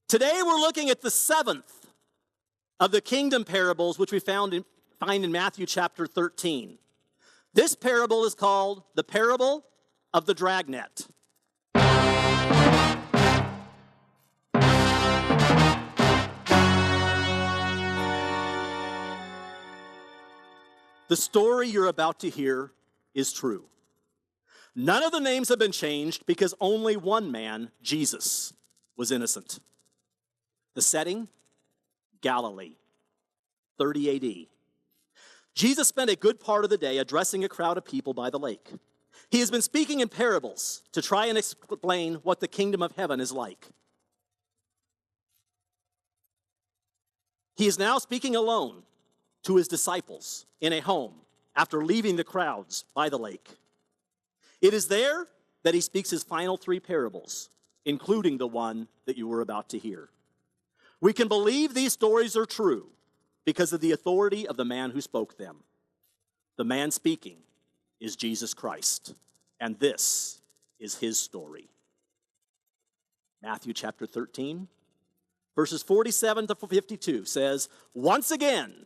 Today we're looking at the seventh of the kingdom parables, which we find in Matthew chapter 13. This parable is called the parable of the Dragnet. The story you're about to hear is true. None of the names have been changed because only one man, Jesus, was innocent. The setting, Galilee, 30 AD. Jesus spent a good part of the day addressing a crowd of people by the lake. He has been speaking in parables to try and explain what the kingdom of heaven is like. He is now speaking alone to his disciples in a home after leaving the crowds by the lake. It is there that he speaks his final three parables, including the one that you were about to hear. We can believe these stories are true because of the authority of the man who spoke them. The man speaking is Jesus Christ, and this is his story. Matthew chapter 13, verses 47 to 52 says, "Once again,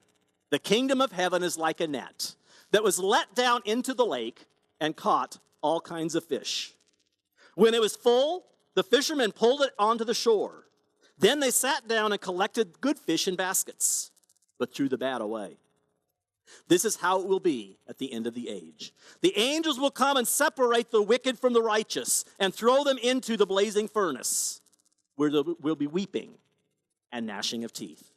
the kingdom of heaven is like a net that was let down into the lake and caught all kinds of fish. When it was full, the fishermen pulled it onto the shore. Then they sat down and collected good fish in baskets, but threw the bad away. This is how it will be at the end of the age. The angels will come and separate the wicked from the righteous and throw them into the blazing furnace, where there will be weeping and gnashing of teeth."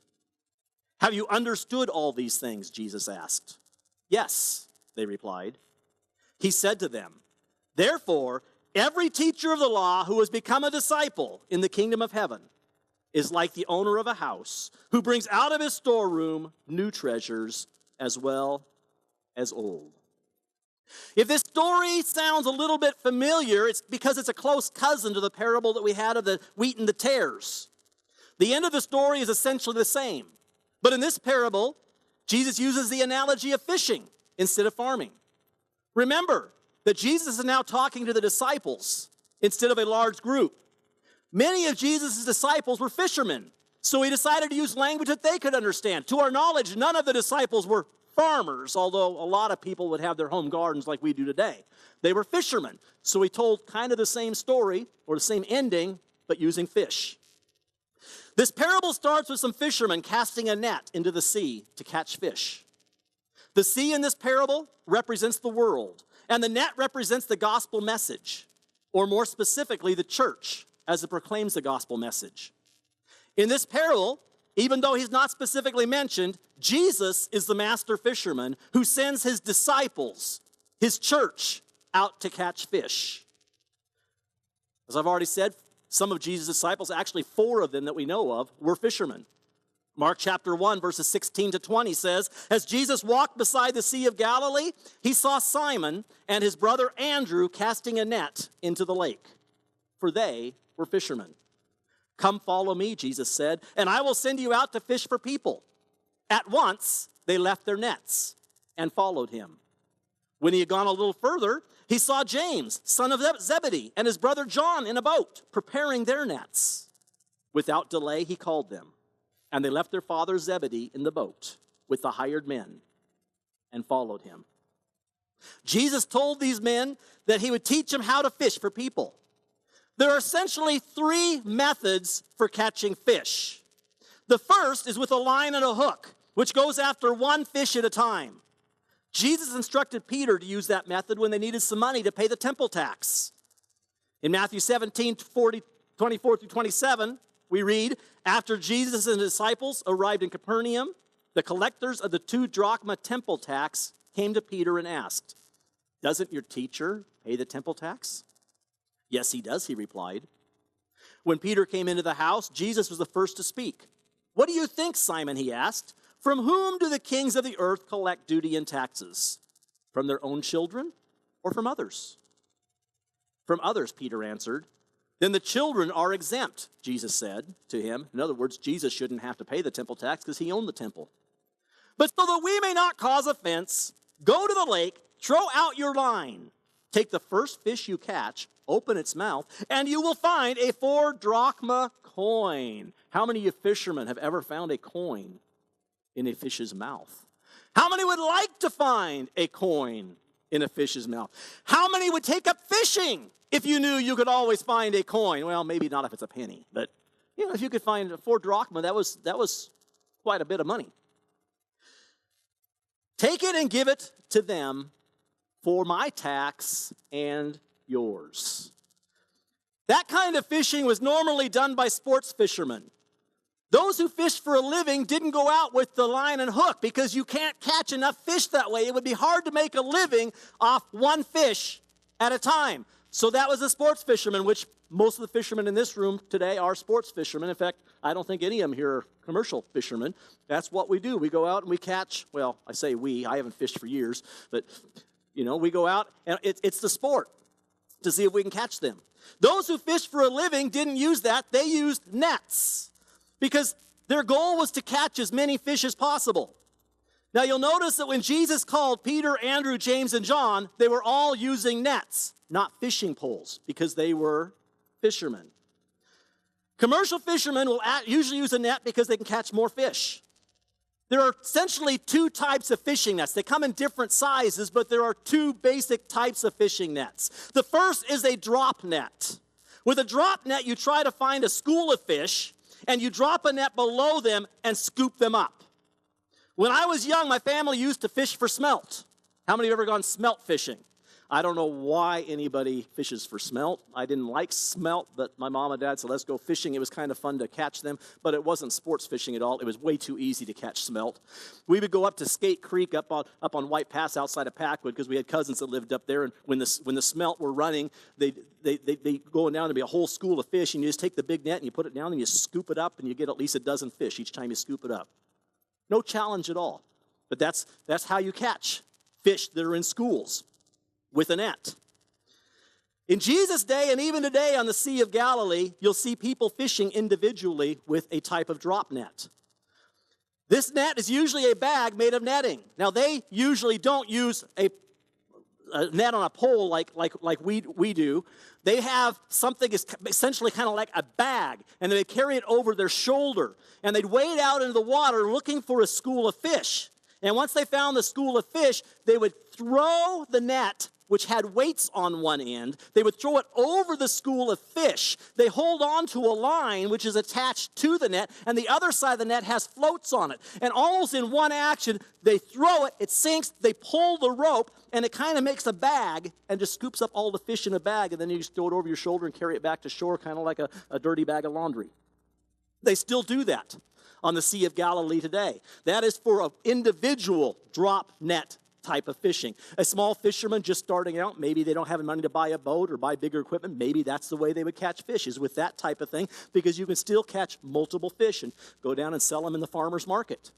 "Have you understood all these things?" Jesus asked. "Yes," they replied. He said to them, "Therefore, every teacher of the law who has become a disciple in the kingdom of heaven is like the owner of a house who brings out of his storeroom new treasures as well as old." If this story sounds a little bit familiar, it's because it's a close cousin to the parable that we had of the wheat and the tares. The end of the story is essentially the same. But in this parable, Jesus uses the analogy of fishing instead of farming. Remember that Jesus is now talking to the disciples instead of a large group. Many of Jesus' disciples were fishermen, so he decided to use language that they could understand. To our knowledge, none of the disciples were farmers, although a lot of people would have their home gardens like we do today. They were fishermen, so he told kind of the same story, or the same ending, but using fish. This parable starts with some fishermen casting a net into the sea to catch fish. The sea in this parable represents the world, and the net represents the gospel message, or more specifically, the church, as it proclaims the gospel message. In this parable, even though he's not specifically mentioned, Jesus is the master fisherman who sends his disciples, his church, out to catch fish. As I've already said, some of Jesus' disciples, actually 4 of them that we know of, were fishermen. Mark chapter 1, verses 16 to 20 says, "As Jesus walked beside the Sea of Galilee, he saw Simon and his brother Andrew casting a net into the lake, for they were fishermen. 'Come follow me,' Jesus said, 'and I will send you out to fish for people.' At once they left their nets and followed him. When he had gone a little further, he saw James, son of Zebedee, and his brother John in a boat, preparing their nets. Without delay he called them, and they left their father Zebedee in the boat with the hired men and followed him." Jesus told these men that he would teach them how to fish for people. There are essentially 3 methods for catching fish. The first is with a line and a hook, which goes after one fish at a time. Jesus instructed Peter to use that method when they needed some money to pay the temple tax. In Matthew 17, 24 through 27, we read, "After Jesus and his disciples arrived in Capernaum, the collectors of the 2 drachma temple tax came to Peter and asked, 'Doesn't your teacher pay the temple tax?' 'Yes, he does,' he replied. When Peter came into the house, Jesus was the first to speak. 'What do you think, Simon?' he asked. 'From whom do the kings of the earth collect duty and taxes? From their own children or from others?' 'From others,' Peter answered. 'Then the children are exempt,' Jesus said to him. In other words, Jesus shouldn't have to pay the temple tax because he owned the temple. 'But so that we may not cause offense, go to the lake, throw out your line. Take the first fish you catch, open its mouth, and you will find a 4-drachma coin. How many of you fishermen have ever found a coin in a fish's mouth? How many would like to find a coin in a fish's mouth? How many would take up fishing if you knew you could always find a coin? Well, maybe not if it's a penny, but if you could find a 4-drachma, that was quite a bit of money. Take it and give it to them for my tax and yours. That kind of fishing was normally done by sports fishermen. Those who fished for a living didn't go out with the line and hook because you can't catch enough fish that way. It would be hard to make a living off one fish at a time. So that was a sports fisherman, which most of the fishermen in this room today are sports fishermen. In fact, I don't think any of them here are commercial fishermen. That's what we do. We go out and we catch, well, I say we, I haven't fished for years, but we go out and it's the sport to see if we can catch them. Those who fished for a living didn't use that. They used nets because their goal was to catch as many fish as possible. Now you'll notice that when Jesus called Peter, Andrew, James, and John, they were all using nets, not fishing poles, because they were fishermen. Commercial fishermen will usually use a net because they can catch more fish. There are essentially 2 types of fishing nets. They come in different sizes, but there are 2 basic types of fishing nets. The first is a drop net. With a drop net, you try to find a school of fish, and you drop a net below them and scoop them up. When I was young, my family used to fish for smelt. How many have ever gone smelt fishing? I don't know why anybody fishes for smelt. I didn't like smelt, but my mom and dad said, let's go fishing. It was kind of fun to catch them, but it wasn't sports fishing at all. It was way too easy to catch smelt. We would go up to Skate Creek up on White Pass outside of Packwood because we had cousins that lived up there, and when the smelt were running, they go down to be a whole school of fish, and you just take the big net and you put it down and you scoop it up, and you get at least a dozen fish each time you scoop it up. No challenge at all, but that's how you catch fish that are in schools. With a net. In Jesus' day and even today on the Sea of Galilee, you'll see people fishing individually with a type of drop net. This net is usually a bag made of netting. Now, they usually don't use a net on a pole like we do. They have something essentially kind of like a bag, and they carry it over their shoulder, and they'd wade out into the water looking for a school of fish. And once they found the school of fish, they would throw the net, which had weights on one end. They would throw it over the school of fish. They hold on to a line, which is attached to the net, and the other side of the net has floats on it. And almost in one action, they throw it, it sinks, they pull the rope, and it kind of makes a bag and just scoops up all the fish in a bag, and then you just throw it over your shoulder and carry it back to shore, kind of like a dirty bag of laundry. They still do that on the Sea of Galilee today. That is for an individual drop net type of fishing. A small fisherman just starting out, maybe they don't have money to buy a boat or buy bigger equipment. Maybe that's the way they would catch fish, is with that type of thing, because you can still catch multiple fish and go down and sell them in the farmer's market.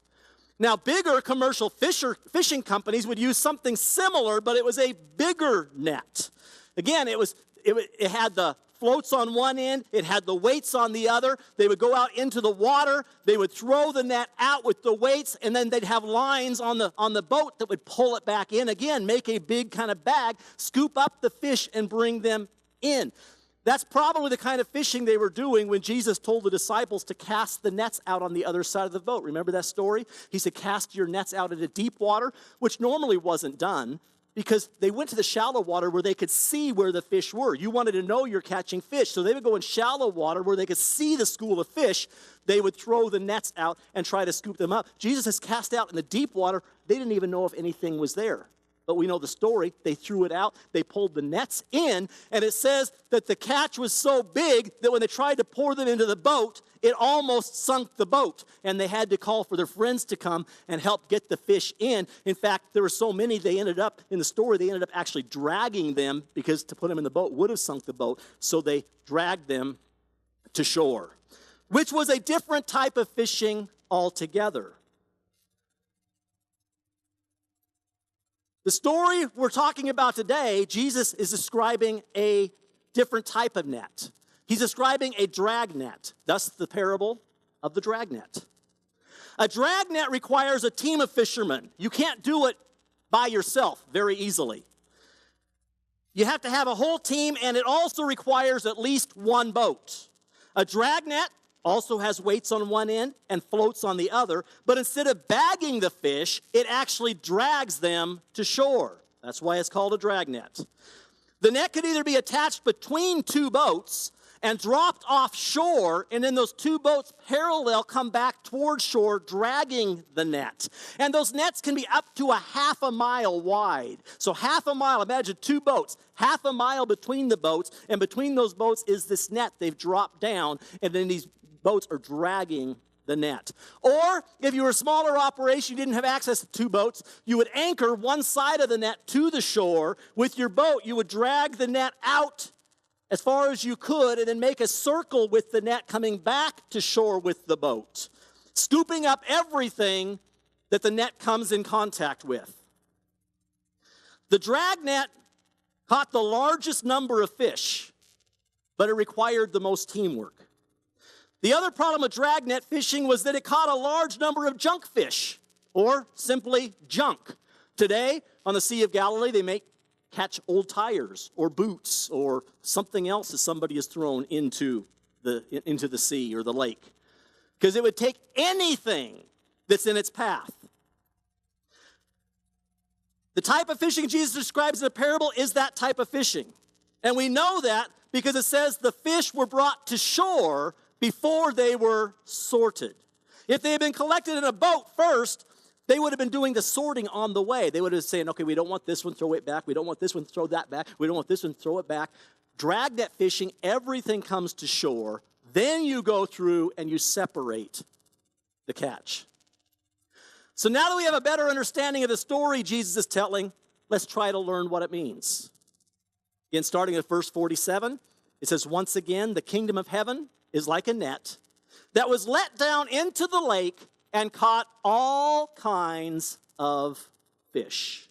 Now, bigger commercial fishing companies would use something similar, but it was a bigger net. Again, it had the floats on one end, it had the weights on the other. They would go out into the water, they would throw the net out with the weights, and then they'd have lines on the boat that would pull it back in again, make a big kind of bag, scoop up the fish and bring them in. That's probably the kind of fishing they were doing when Jesus told the disciples to cast the nets out on the other side of the boat. Remember that story? He said, cast your nets out into deep water, which normally wasn't done, because they went to the shallow water where they could see where the fish were. You wanted to know you're catching fish, so they would go in shallow water where they could see the school of fish. They would throw the nets out and try to scoop them up. Jesus has cast out in the deep water. They didn't even know if anything was there. But we know the story. They threw it out. They pulled the nets in, and it says that the catch was so big that when they tried to pour them into the boat, it almost sunk the boat, and they had to call for their friends to come and help get the fish in. In fact, there were so many, they ended up actually dragging them, because to put them in the boat would have sunk the boat, so they dragged them to shore, which was a different type of fishing altogether. The story we're talking about today, Jesus is describing a different type of net. He's describing a dragnet, thus the parable of the dragnet. A dragnet requires a team of fishermen. You can't do it by yourself very easily. You have to have a whole team, and it also requires at least one boat. A dragnet also has weights on one end and floats on the other, but instead of bagging the fish, it actually drags them to shore. That's why it's called a dragnet. The net could either be attached between two boats and dropped offshore, and then those two boats parallel come back toward shore, dragging the net. And those nets can be up to a half a mile wide. So half a mile, imagine two boats, half a mile between the boats, and between those boats is this net they've dropped down, and then these boats are dragging the net. Or if you were a smaller operation, you didn't have access to two boats, you would anchor one side of the net to the shore. With your boat, you would drag the net out as far as you could and then make a circle with the net coming back to shore with the boat, scooping up everything that the net comes in contact with. The dragnet caught the largest number of fish, but it required the most teamwork. The other problem with dragnet fishing was that it caught a large number of junk fish, or simply junk. Today, on the Sea of Galilee, they may catch old tires or boots or something else that somebody has thrown into the sea or the lake, because it would take anything that's in its path. The type of fishing Jesus describes in the parable is that type of fishing. And we know that because it says the fish were brought to shore before they were sorted. If they had been collected in a boat first, they would have been doing the sorting on the way. They would have been saying, okay, we don't want this one, throw it back. We don't want this one, throw that back. We don't want this one, throw it back. Dragnet fishing, everything comes to shore. Then you go through and you separate the catch. So now that we have a better understanding of the story Jesus is telling, let's try to learn what it means. Again, starting at verse 47, it says, once again, the kingdom of heaven is like a net that was let down into the lake and caught all kinds of fish.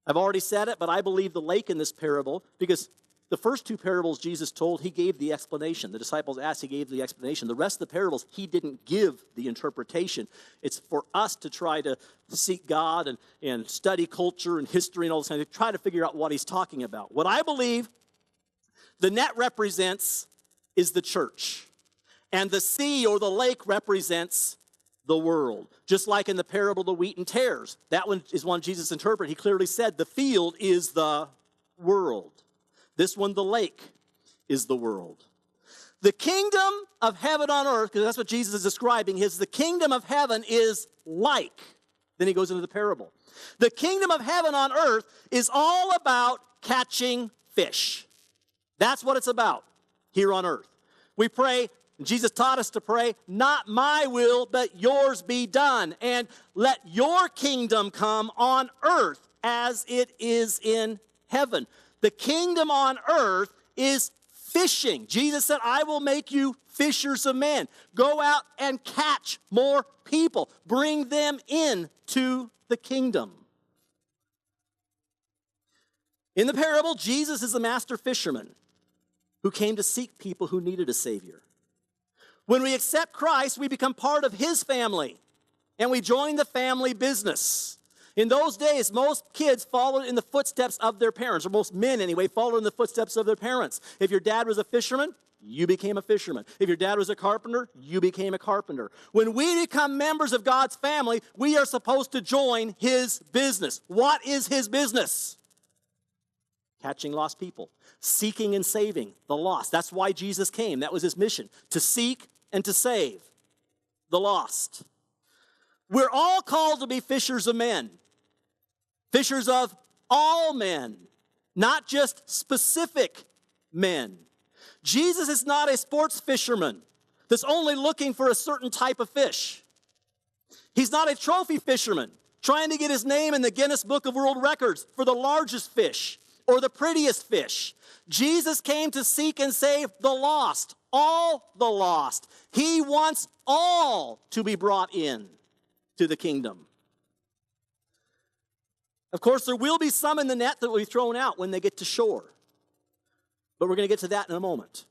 I've already said it, but I believe the lake in this parable, because the first two parables Jesus told, he gave the explanation. The disciples asked, he gave the explanation. The rest of the parables, he didn't give the interpretation. It's for us to try to seek God and study culture and history and all this kind of thing, try to figure out what he's talking about. What I believe the net represents is the church, and the sea or the lake represents the world. Just like in the parable of the wheat and tares. That one is one Jesus interpreted. He clearly said the field is the world. This one, the lake, is the world. The kingdom of heaven on earth, because that's what Jesus is describing, the kingdom of heaven is like. Then he goes into the parable. The kingdom of heaven on earth is all about catching fish. That's what it's about here on earth. We pray, Jesus taught us to pray, not my will, but yours be done. And let your kingdom come on earth as it is in heaven. The kingdom on earth is fishing. Jesus said, I will make you fishers of men. Go out and catch more people. Bring them into the kingdom. In the parable, Jesus is the master fisherman who came to seek people who needed a Savior. When we accept Christ, we become part of his family, and we join the family business. In those days, most kids followed in the footsteps of their parents, or most men anyway, followed in the footsteps of their parents. If your dad was a fisherman, you became a fisherman. If your dad was a carpenter, you became a carpenter. When we become members of God's family, we are supposed to join his business. What is his business? Catching lost people, seeking and saving the lost. That's why Jesus came. That was his mission, to seek and to save the lost. We're all called to be fishers of men, fishers of all men, not just specific men. Jesus is not a sports fisherman that's only looking for a certain type of fish. He's not a trophy fisherman trying to get his name in the Guinness Book of World Records for the largest fish or the prettiest fish. Jesus came to seek and save the lost, all the lost. He wants all to be brought in to the kingdom. Of course, there will be some in the net that will be thrown out when they get to shore. But we're going to get to that in a moment.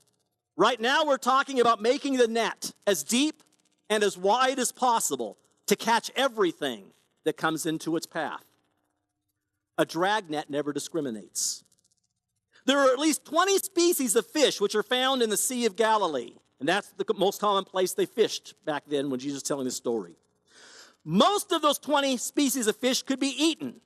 Right now, we're talking about making the net as deep and as wide as possible to catch everything that comes into its path. A dragnet never discriminates. There are at least 20 species of fish which are found in the Sea of Galilee. And that's the most common place they fished back then when Jesus was telling this story. Most of those 20 species of fish could be eaten,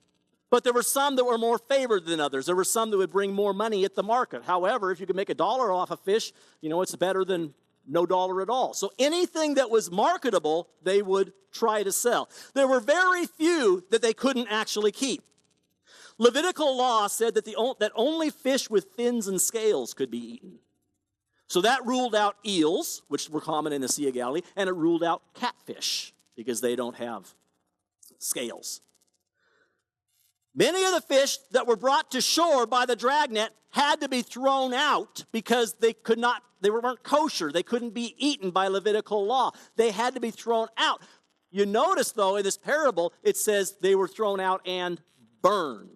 but there were some that were more favored than others. There were some that would bring more money at the market. However, if you could make $1 off a fish, it's better than no dollar at all. So anything that was marketable, they would try to sell. There were very few that they couldn't actually keep. Levitical law said that only fish with fins and scales could be eaten. So that ruled out eels, which were common in the Sea of Galilee, and it ruled out catfish because they don't have scales. Many of the fish that were brought to shore by the dragnet had to be thrown out because they weren't kosher. They couldn't be eaten by Levitical law. They had to be thrown out. You notice, though, in this parable, it says they were thrown out and burned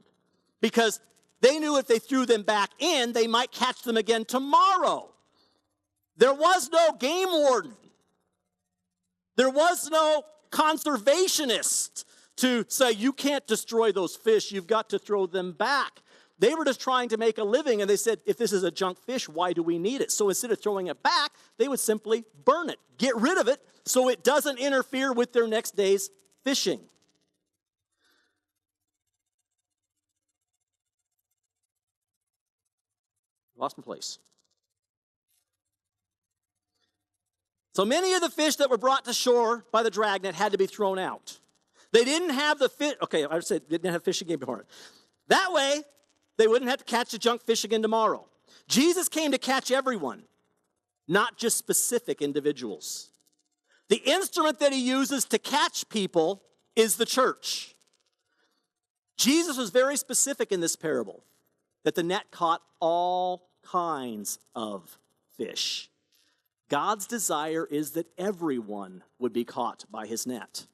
because they knew if they threw them back in, they might catch them again tomorrow. There was no game warden. There was no conservationist to say, you can't destroy those fish, you've got to throw them back. They were just trying to make a living, and they said, if this is a junk fish, why do we need it? So instead of throwing it back, they would simply burn it, get rid of it, so it doesn't interfere with their next day's fishing. Lost my place. So many of the fish that were brought to shore by the dragnet had to be thrown out. They didn't have the fish. Okay, I said they didn't have fish again before. That way, they wouldn't have to catch the junk fish again tomorrow. Jesus came to catch everyone, not just specific individuals. The instrument that he uses to catch people is the church. Jesus was very specific in this parable that the net caught all kinds of fish. God's desire is that everyone would be caught by his net.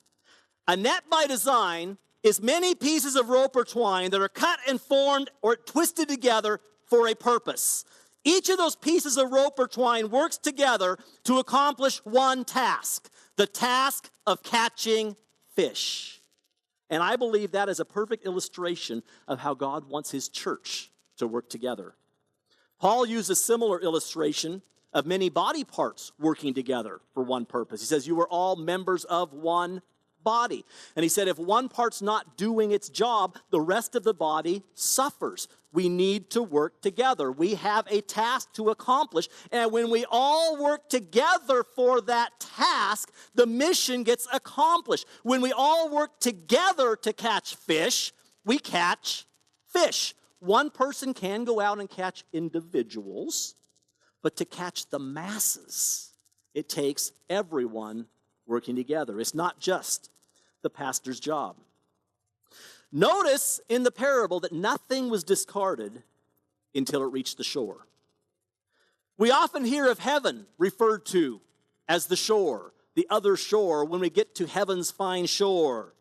A net by design is many pieces of rope or twine that are cut and formed or twisted together for a purpose. Each of those pieces of rope or twine works together to accomplish one task, the task of catching fish. And I believe that is a perfect illustration of how God wants his church to work together. Paul used a similar illustration of many body parts working together for one purpose. He says, you are all members of one body. And he said, if one part's not doing its job, the rest of the body suffers. We need to work together. We have a task to accomplish. And when we all work together for that task, the mission gets accomplished. When we all work together to catch fish, we catch fish. One person can go out and catch individuals, but to catch the masses, it takes everyone working together. It's not just the pastor's job. Notice in the parable that nothing was discarded until it reached the shore. We often hear of heaven referred to as the shore, the other shore, when we get to heaven's fine shore.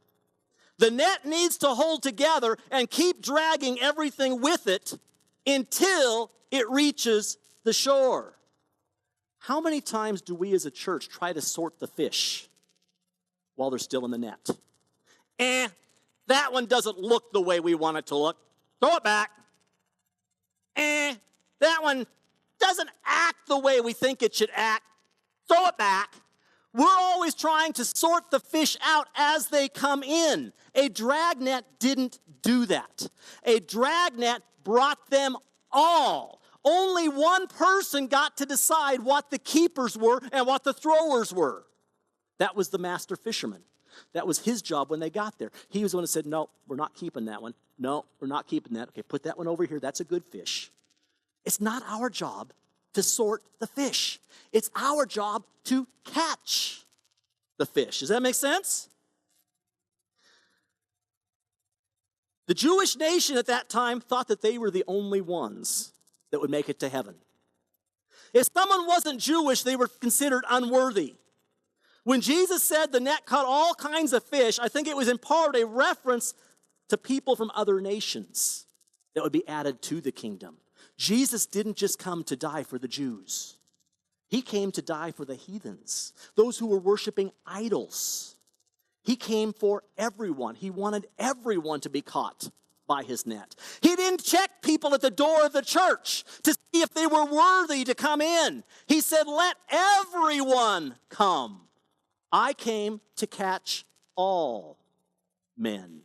The net needs to hold together and keep dragging everything with it until it reaches the shore. How many times do we as a church try to sort the fish while they're still in the net? That one doesn't look the way we want it to look. Throw it back. That one doesn't act the way we think it should act. Throw it back. We're always trying to sort the fish out as they come in. A dragnet didn't do that. A dragnet brought them all. Only one person got to decide what the keepers were and what the throwers were. That was the master fisherman. That was his job when they got there. He was the one who said, no, we're not keeping that one. No, we're not keeping that. Okay, put that one over here. That's a good fish. It's not our job to sort the fish. It's our job to catch the fish. Does that make sense? The Jewish nation at that time thought that they were the only ones that would make it to heaven. If someone wasn't Jewish, they were considered unworthy. When Jesus said the net caught all kinds of fish, I think it was in part a reference to people from other nations that would be added to the kingdom. Jesus didn't just come to die for the Jews. He came to die for the heathens, those who were worshiping idols. He came for everyone. He wanted everyone to be caught by his net. He didn't check people at the door of the church to see if they were worthy to come in. He said, let everyone come. I came to catch all men.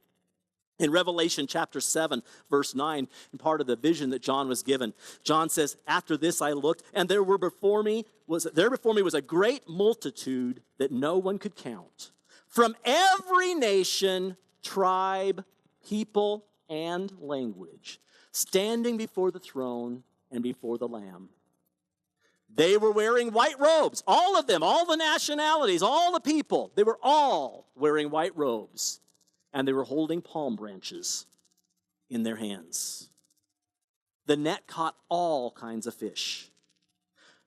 In Revelation chapter 7, verse 9, and part of the vision that John was given, John says, after this I looked, and there before me was a great multitude that no one could count, from every nation, tribe, people, and language, standing before the throne and before the Lamb. They were wearing white robes, all of them, all the nationalities, all the people. They were all wearing white robes, and they were holding palm branches in their hands. The net caught all kinds of fish.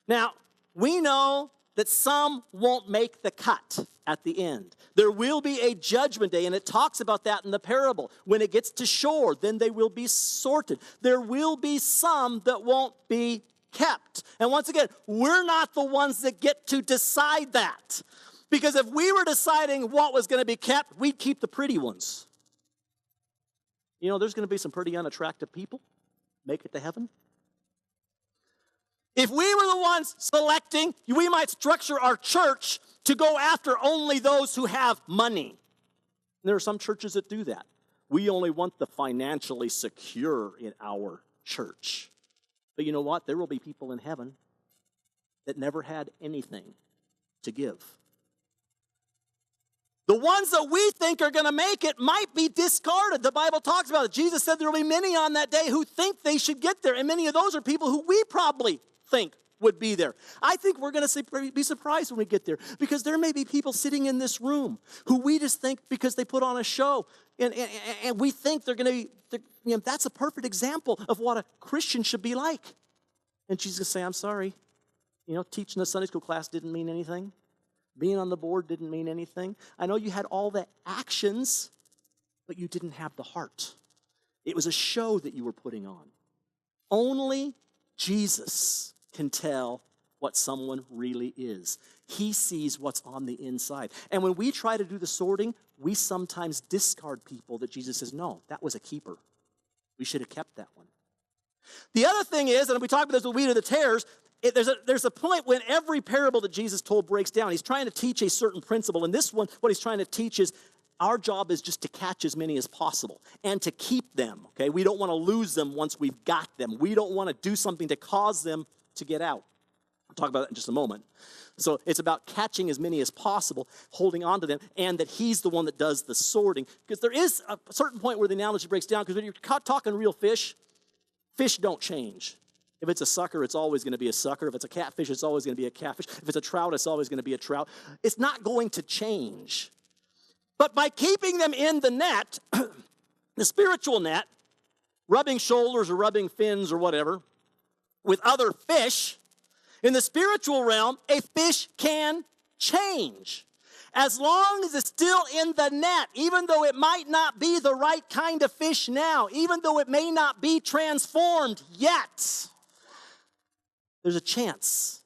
Now, we know that some won't make the cut at the end. There will be a judgment day, and it talks about that in the parable. When it gets to shore, then they will be sorted. There will be some that won't be kept. And once again, we're not the ones that get to decide that. Because if we were deciding what was going to be kept, we'd keep the pretty ones. You know, there's going to be some pretty unattractive people make it to heaven. If we were the ones selecting, we might structure our church to go after only those who have money. And there are some churches that do that. We only want the financially secure in our church. But you know what? There will be people in heaven that never had anything to give. The ones that we think are going to make it might be discarded. The Bible talks about it. Jesus said there will be many on that day who think they should get there. And many of those are people who we probably think would be there. I think we're going to be surprised when we get there, because there may be people sitting in this room who we just think because they put on a show and we think they're going to be, that's a perfect example of what a Christian should be like. And she's going to say, I'm sorry, teaching a Sunday school class didn't mean anything. Being on the board didn't mean anything. I know you had all the actions, but you didn't have the heart. It was a show that you were putting on. Only Jesus can tell what someone really is. He sees what's on the inside. And when we try to do the sorting, we sometimes discard people that Jesus says, no, that was a keeper. We should have kept that one. The other thing is, and we talked about this with wheat or the tares, there's a point when every parable that Jesus told breaks down. He's trying to teach a certain principle. And this one, what he's trying to teach is our job is just to catch as many as possible and to keep them, okay? We don't want to lose them once we've got them. We don't want to do something to cause them to get out. I'll talk about that in just a moment. So it's about catching as many as possible, holding on to them, and that he's the one that does the sorting. Because there is a certain point where the analogy breaks down, because when you're talking real fish, fish don't change. If it's a sucker, it's always going to be a sucker. If it's a catfish, it's always going to be a catfish. If it's a trout, it's always going to be a trout. It's not going to change. But by keeping them in the net, the spiritual net, rubbing shoulders or rubbing fins or whatever, with other fish, in the spiritual realm, a fish can change. As long as it's still in the net, even though it might not be the right kind of fish now, even though it may not be transformed yet, there's a chance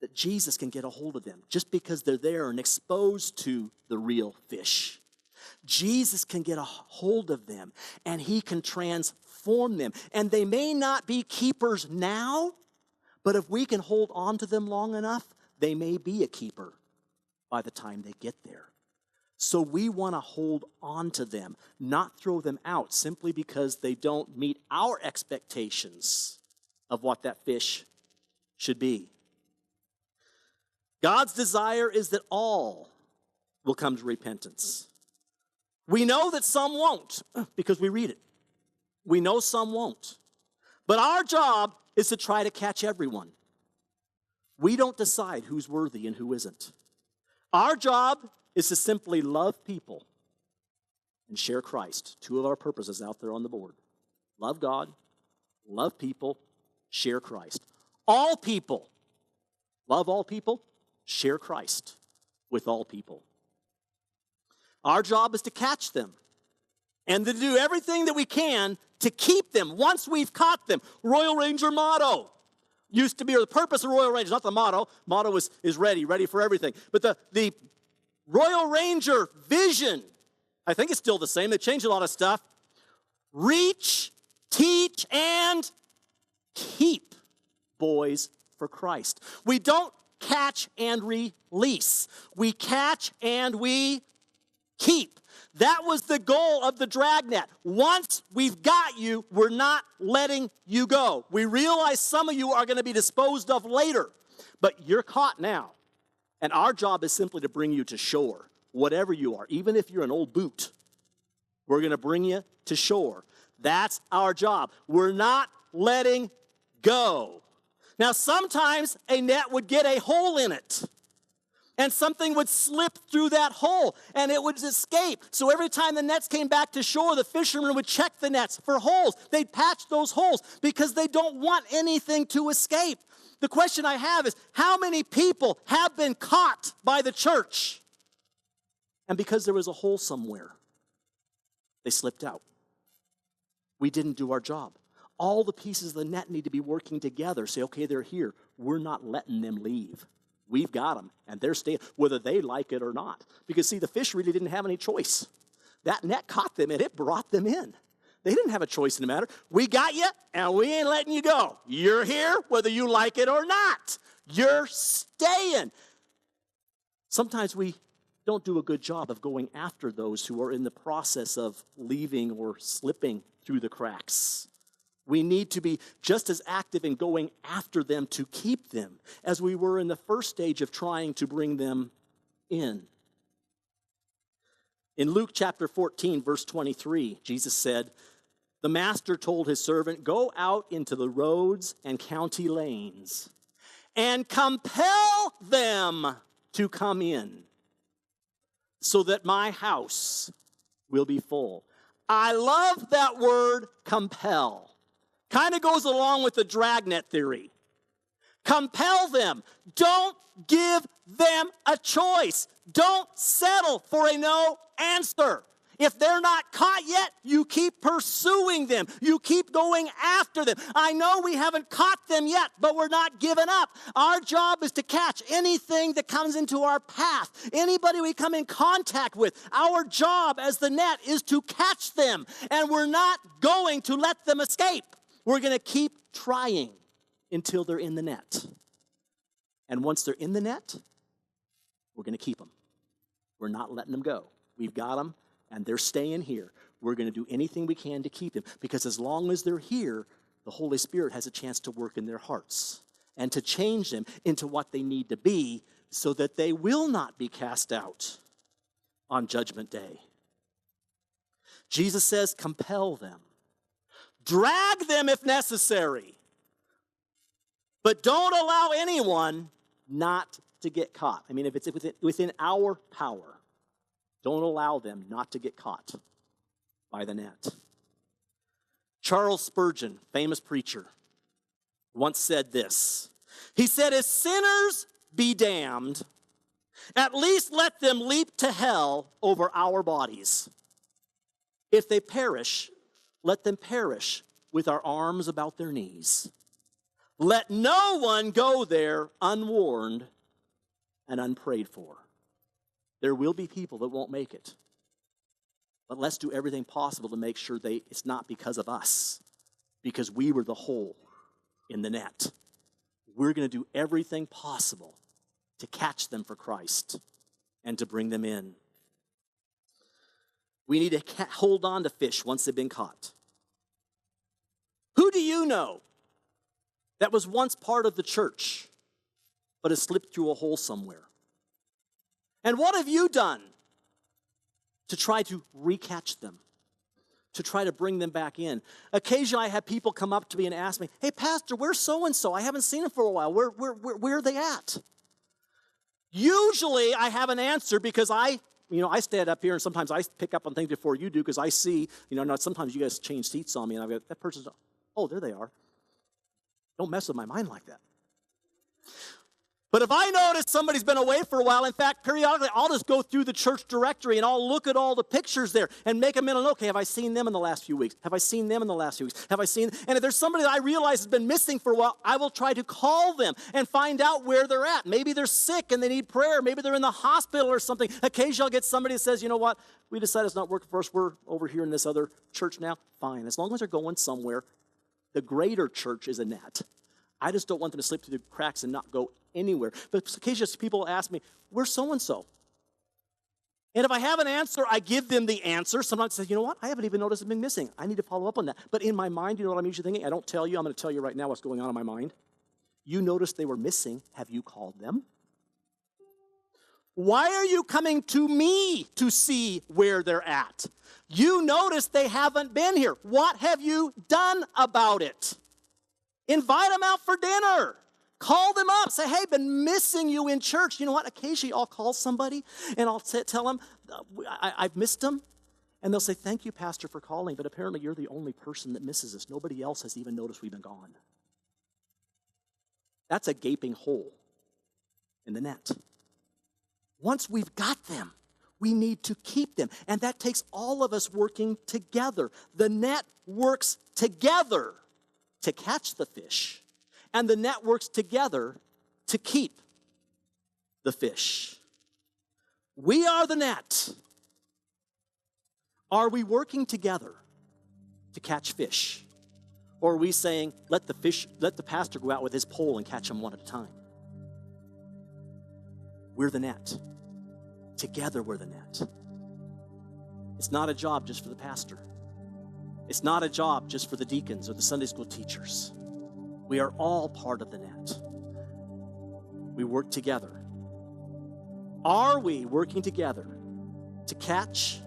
that Jesus can get a hold of them just because they're there and exposed to the real fish. Jesus can get a hold of them and he can transform them. And they may not be keepers now, but if we can hold on to them long enough, they may be a keeper by the time they get there. So we want to hold on to them, not throw them out simply because they don't meet our expectations of what that fish should be. God's desire is that all will come to repentance. We know that some won't because we read it. We know some won't. But our job is to try to catch everyone. We don't decide who's worthy and who isn't. Our job is to simply love people and share Christ. Two of our purposes out there on the board. Love God, love people, share Christ. All people, love all people, share Christ with all people. Our job is to catch them and to do everything that we can to keep them once we've caught them. Royal Ranger motto used to be, or the purpose of Royal Ranger, not the motto. Motto is ready for everything. But the Royal Ranger vision, I think it's still the same. They changed a lot of stuff. Reach, teach, and keep boys for Christ. We don't catch and release. We catch and we keep. That was the goal of the Dragnet. Once we've got you, we're not letting you go. We realize some of you are going to be disposed of later, but you're caught now. And our job is simply to bring you to shore, whatever you are. Even if you're an old boot, we're going to bring you to shore. That's our job. We're not letting go. Now, sometimes a net would get a hole in it, and something would slip through that hole, and it would escape. So every time the nets came back to shore, the fishermen would check the nets for holes. They'd patch those holes because they don't want anything to escape. The question I have is, how many people have been caught by the church? And because there was a hole somewhere, they slipped out. We didn't do our job. All the pieces of the net need to be working together. Say, okay, they're here. We're not letting them leave. We've got them, and they're staying, whether they like it or not. Because, see, the fish really didn't have any choice. That net caught them, and it brought them in. They didn't have a choice in the matter. We got you, and we ain't letting you go. You're here, whether you like it or not. You're staying. Sometimes we don't do a good job of going after those who are in the process of leaving or slipping through the cracks. We need to be just as active in going after them to keep them as we were in the first stage of trying to bring them in. In Luke chapter 14, verse 23, Jesus said, "The master told his servant, 'Go out into the roads and county lanes and compel them to come in so that my house will be full.'" I love that word, compel. Kind of goes along with the Dragnet theory. Compel them. Don't give them a choice. Don't settle for a no answer. If they're not caught yet, you keep pursuing them. You keep going after them. I know we haven't caught them yet, but we're not giving up. Our job is to catch anything that comes into our path. Anybody we come in contact with, our job as the net is to catch them. And we're not going to let them escape. We're going to keep trying until they're in the net. And once they're in the net, we're going to keep them. We're not letting them go. We've got them, and they're staying here. We're going to do anything we can to keep them, because as long as they're here, the Holy Spirit has a chance to work in their hearts and to change them into what they need to be so that they will not be cast out on Judgment Day. Jesus says, compel them. Drag them if necessary. But don't allow anyone not to get caught. I mean, if it's within our power, don't allow them not to get caught by the net. Charles Spurgeon, famous preacher, once said this. He said, "If sinners be damned, at least let them leap to hell over our bodies. If they perish, let them perish with our arms about their knees. Let no one go there unwarned and unprayed for." There will be people that won't make it. But let's do everything possible to make sure it's not because of us, because we were the hole in the net. We're going to do everything possible to catch them for Christ and to bring them in. We need to hold on to fish once they've been caught. Who do you know that was once part of the church but has slipped through a hole somewhere? And what have you done to try to recatch them, to try to bring them back in? Occasionally I have people come up to me and ask me, "Hey, Pastor, where's so-and-so? I haven't seen him for a while. Where are they at?" Usually I have an answer because I stand up here and sometimes I pick up on things before you do because I see, sometimes you guys change seats on me and I've got, that person's, oh, there they are. Don't mess with my mind like that. But if I notice somebody's been away for a while, in fact, periodically, I'll just go through the church directory and I'll look at all the pictures there and make a mental note. Okay, have I seen them in the last few weeks? Have I seen them in the last few weeks? Have I seen? And if there's somebody that I realize has been missing for a while, I will try to call them and find out where they're at. Maybe they're sick and they need prayer. Maybe they're in the hospital or something. Occasionally I'll get somebody that says, you know what? We decided it's not working for us. We're over here in this other church now. Fine. As long as they're going somewhere, the greater church is a net. I just don't want them to slip through the cracks and not go anywhere. But occasionally people ask me, where's so-and-so? And if I have an answer, I give them the answer. Sometimes I say, you know what? I haven't even noticed it's been missing. I need to follow up on that. But in my mind, you know what I'm usually thinking? I don't tell you. I'm going to tell you right now what's going on in my mind. You noticed they were missing. Have you called them? Why are you coming to me to see where they're at? You noticed they haven't been here. What have you done about it? Invite them out for dinner. Call them up. Say, hey, been missing you in church. You know what? Occasionally I'll call somebody and I'll tell them I've missed them. And they'll say, thank you, Pastor, for calling. But apparently you're the only person that misses us. Nobody else has even noticed we've been gone. That's a gaping hole in the net. Once we've got them, we need to keep them. And that takes all of us working together. The net works together to catch the fish, and the net works together to keep the fish. We are the net. Are we working together to catch fish? Or are we saying, let the pastor go out with his pole and catch them one at a time? We're the net. Together we're the net. It's not a job just for the pastor. It's not a job just for the deacons or the Sunday school teachers. We are all part of the net. We work together. Are we working together to catch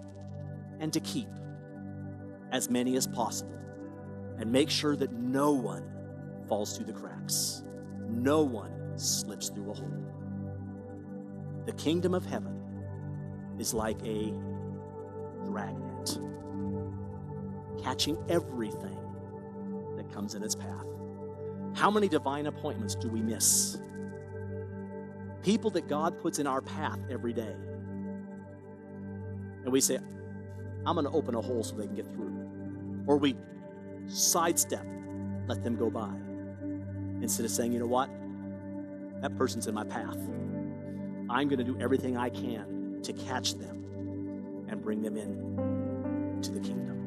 and to keep as many as possible and make sure that no one falls through the cracks? No one slips through a hole. The kingdom of heaven is like a dragnet, catching everything that comes in its path. How many divine appointments do we miss? People that God puts in our path every day. And we say, I'm going to open a hole so they can get through. Or we sidestep, let them go by. Instead of saying, you know what? That person's in my path. I'm going to do everything I can to catch them and bring them in to the kingdom.